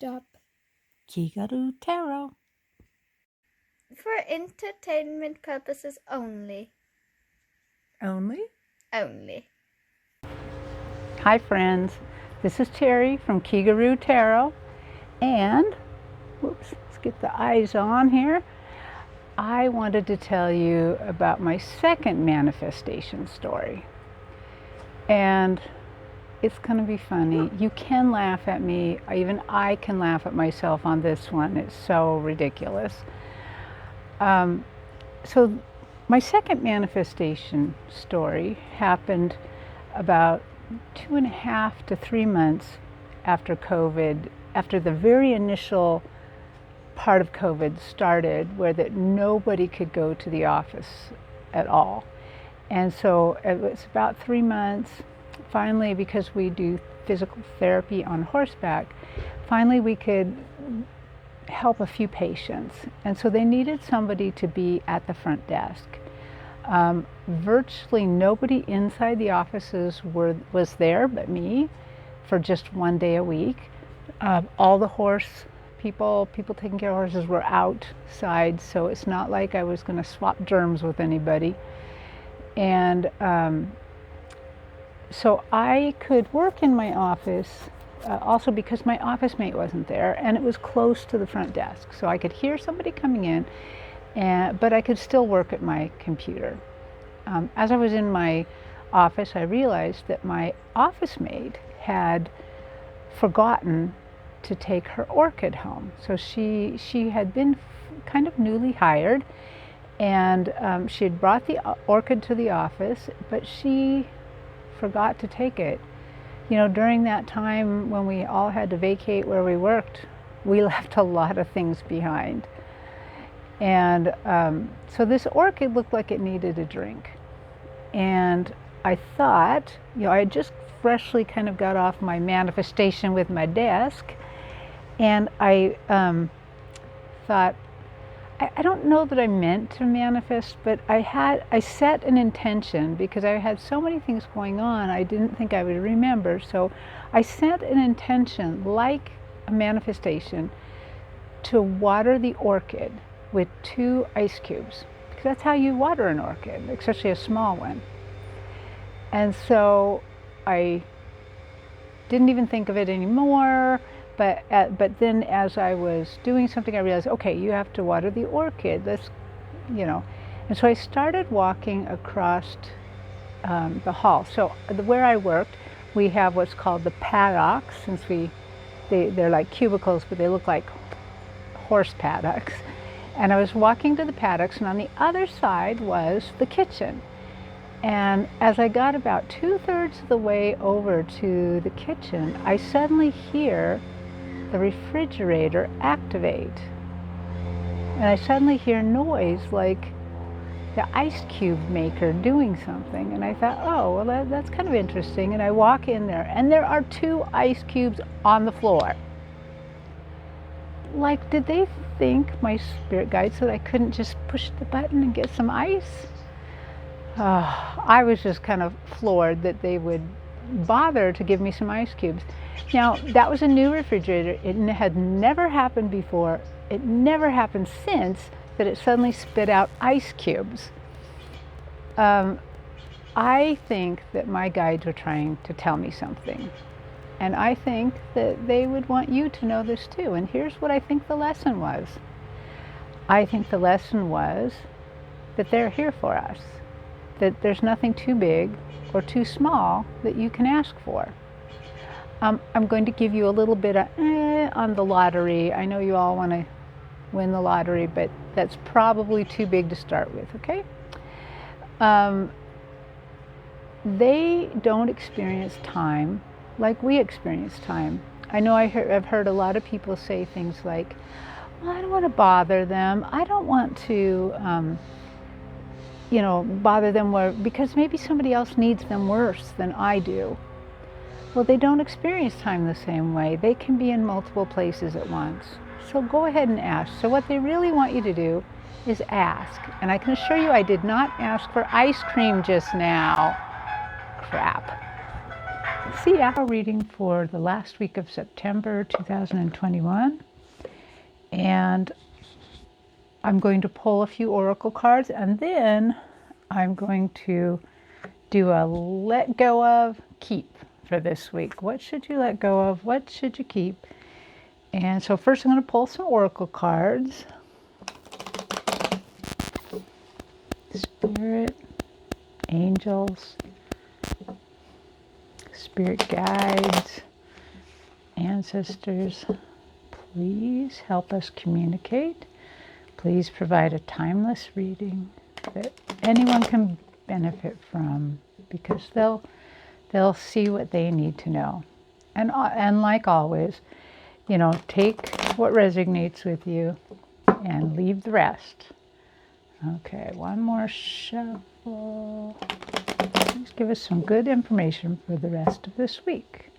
Stop. Kigaru Taro. For entertainment purposes only. Only? Only. Hi friends, this is Terry from Kigaru Tarot, and whoops, let's get the eyes on here. I wanted to tell you about my second manifestation story, and it's going to be funny. You can laugh at me, even I can laugh at myself on this one. It's so ridiculous. So my second manifestation story happened about 2.5 to 3 months after COVID, after the very initial part of COVID started, where that nobody could go to the office at all. And so it was about 3 months. Finally, because we do physical therapy on horseback, finally we could help a few patients. And so they needed somebody to be at the front desk. Virtually nobody inside the offices was there but me for just 1 day a week. All the horse people taking care of horses were outside, so it's not like I was going to swap germs with anybody. And so I could work in my office also because my office mate wasn't there, and it was close to the front desk, so I could hear somebody coming in, but I could still work at my computer. As I was in my office, I realized that my office mate had forgotten to take her orchid home. So she had been kind of newly hired, and she had brought the orchid to the office, but she forgot to take it. You know, during that time when we all had to vacate where we worked, we left a lot of things behind. And so this orchid looked like it needed a drink. And I thought, you know, I had just freshly kind of got off my manifestation with my desk, and I thought, I don't know that I meant to manifest, but I set an intention because I had so many things going on I didn't think I would remember. So I set an intention, like a manifestation, to water the orchid with 2 ice cubes, because that's how you water an orchid, especially a small one. And so I didn't even think of it anymore. But then as I was doing something, I realized, okay, you have to water the orchid. Let's, you know. And so I started walking across the hall. So where I worked, we have what's called the paddocks, since they're like cubicles, but they look like horse paddocks. And I was walking to the paddocks, and on the other side was the kitchen. And as I got about 2/3 of the way over to the kitchen, I suddenly hear the refrigerator activate. And I suddenly hear noise like the ice cube maker doing something. And I thought, oh, well, that's kind of interesting. And I walk in there, and there are 2 ice cubes on the floor. Like, did they think, my spirit guides, that I couldn't just push the button and get some ice? I was just kind of floored that they would bother to give me some ice cubes. Now, that was a new refrigerator. It had never happened before. It never happened since that it suddenly spit out ice cubes. I think that my guides were trying to tell me something. And I think that they would want you to know this too. And here's what I think the lesson was. I think the lesson was that they're here for us. That there's nothing too big or too small that you can ask for. I'm going to give you a little bit of on the lottery. I know you all want to win the lottery, but that's probably too big to start with, okay? They don't experience time like we experience time. I know I've heard a lot of people say things like, well, I don't want to bother them. I don't want to bother them because maybe somebody else needs them worse than I do. Well, they don't experience time the same way. They can be in multiple places at once. So go ahead and ask. So what they really want you to do is ask. And I can assure you I did not ask for ice cream just now. Crap. See ya. Reading for the last week of September 2021. And I'm going to pull a few oracle cards, and then I'm going to do a let go of, keep for this week. What should you let go of? What should you keep? And so first I'm going to pull some oracle cards. Spirit, angels, spirit guides, ancestors, please help us communicate. Please provide a timeless reading that anyone can benefit from, because they'll see what they need to know. And like always, take what resonates with you and leave the rest. Okay, one more shuffle. Please give us some good information for the rest of this week.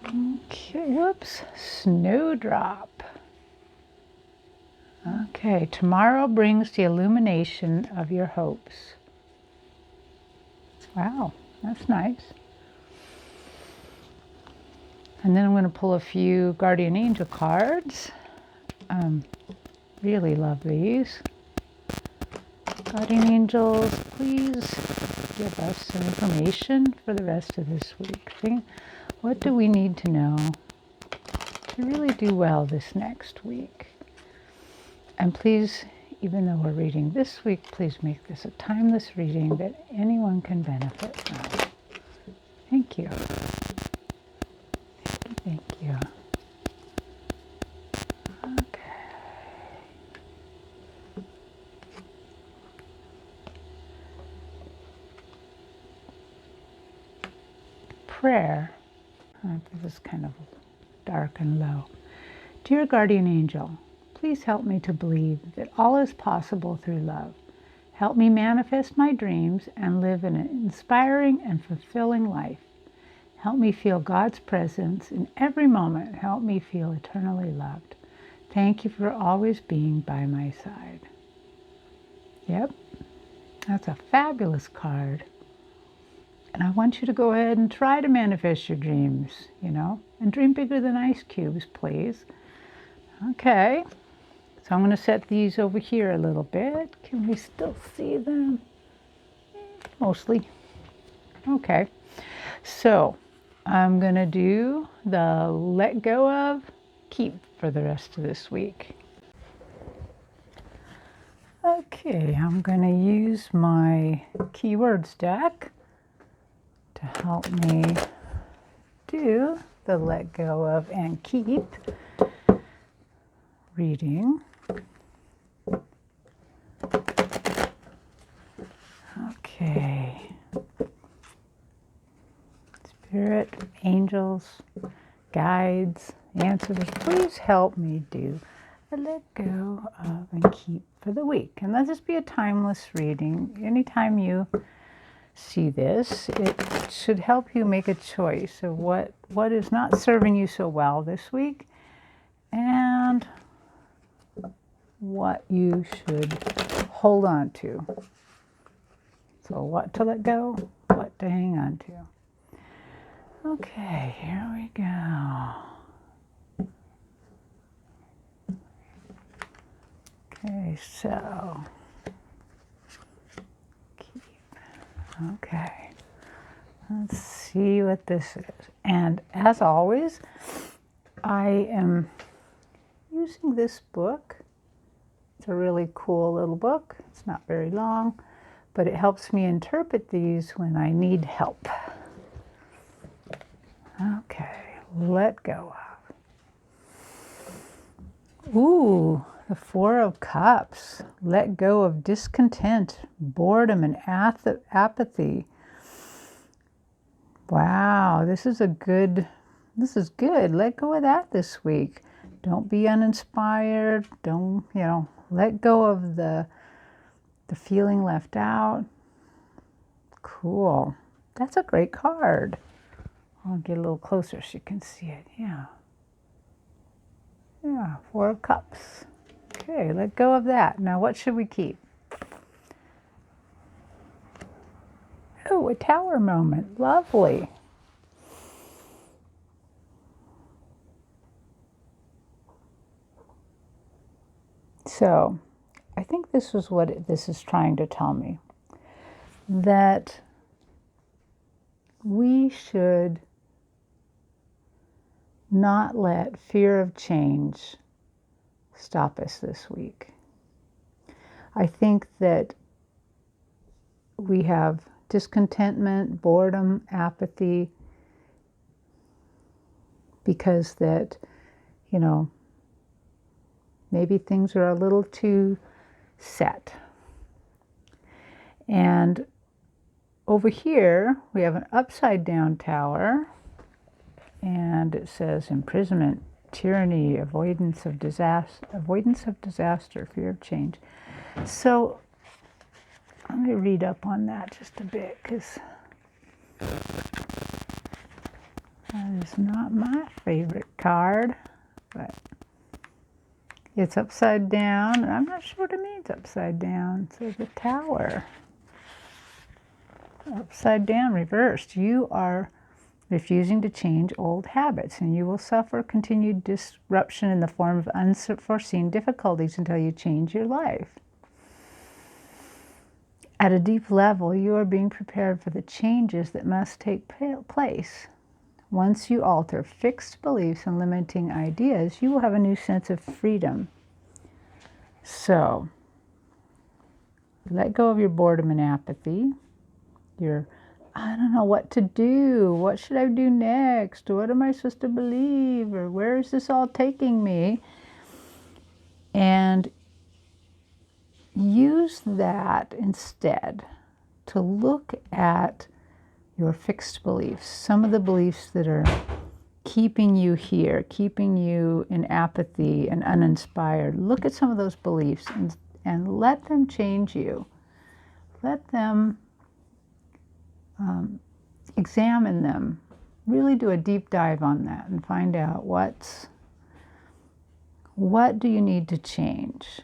Okay, whoops, snowdrop. Okay, tomorrow brings the illumination of your hopes. Wow, that's nice. And then I'm going to pull a few guardian angel cards. Really love these. Guardian angels, please give us some information for the rest of this week. What do we need to know to really do well this next week? And please, even though we're reading this week, please make this a timeless reading that anyone can benefit from. Thank you. Thank you. Okay. Prayer. This is kind of dark and low. Dear guardian angel, please help me to believe that all is possible through love. Help me manifest my dreams and live an inspiring and fulfilling life. Help me feel God's presence in every moment. Help me feel eternally loved. Thank you for always being by my side. Yep, that's a fabulous card. And I want you to go ahead and try to manifest your dreams, and dream bigger than ice cubes, please. Okay, so I'm going to set these over here a little bit. Can we still see them? Mostly. Okay, so I'm going to do the let go of, keep for the rest of this week. Okay, I'm going to use my keywords deck to help me do the let go of and keep reading. Okay. Spirit, angels, guides, answers, please help me do a let go of and keep for the week. And let this be a timeless reading. Anytime you see this, it should help you make a choice of what is not serving you so well this week and what you should hold on to. So what to let go, what to hang on to. Okay, here we go. Okay, so keep. Okay, let's see what this is. And as always, I am using this book. It's a really cool little book. It's not very long, but it helps me interpret these when I need help. Okay, let go of. Ooh, the Four of Cups. Let go of discontent, boredom, and apathy. Wow, this is good. Let go of that this week. Don't be uninspired. Don't, let go of the feeling left out. Cool. That's a great card. I'll get a little closer so you can see it. Yeah. Yeah, Four of Cups. Okay, let go of that. Now what should we keep? Oh, a tower moment. Lovely. So, I think this is what this is trying to tell me. That we should not let fear of change stop us this week. I think that we have discontentment, boredom, apathy, because that, you know, maybe things are a little too set. And over here, we have an upside down tower, and it says imprisonment, tyranny, avoidance of disaster, fear of change. So let me read up on that just a bit, because that is not my favorite card, but it's upside down, and I'm not sure what it means upside down. So the tower, upside down, reversed. You are refusing to change old habits, and you will suffer continued disruption in the form of unforeseen difficulties until you change your life. At a deep level, you are being prepared for the changes that must take place. Once you alter fixed beliefs and limiting ideas, you will have a new sense of freedom. So, let go of your boredom and apathy. I don't know what to do. What should I do next? What am I supposed to believe? Or where is this all taking me? And use that instead to look at your fixed beliefs, some of the beliefs that are keeping you here, keeping you in apathy and uninspired. Look at some of those beliefs and let them change you. Let them examine them. Really do a deep dive on that and find out what do you need to change.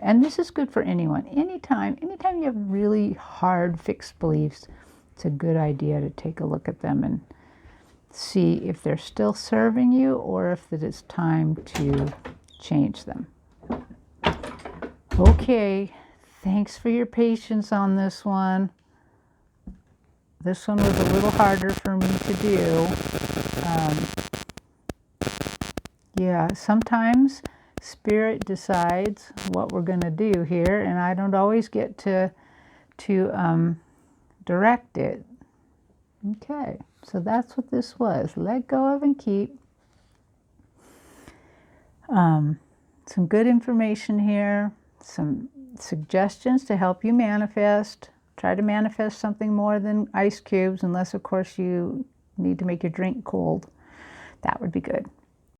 And this is good for anyone. Anytime you have really hard fixed beliefs, it's a good idea to take a look at them and see if they're still serving you or if it is time to change them. Okay, thanks for your patience on this one. This one was a little harder for me to do. Yeah, sometimes Spirit decides what we're going to do here, and I don't always get to direct it. Okay, so that's what this was. Let go of and keep. Some good information here, some suggestions to help you manifest. Try to manifest something more than ice cubes, unless, of course, you need to make your drink cold. That would be good.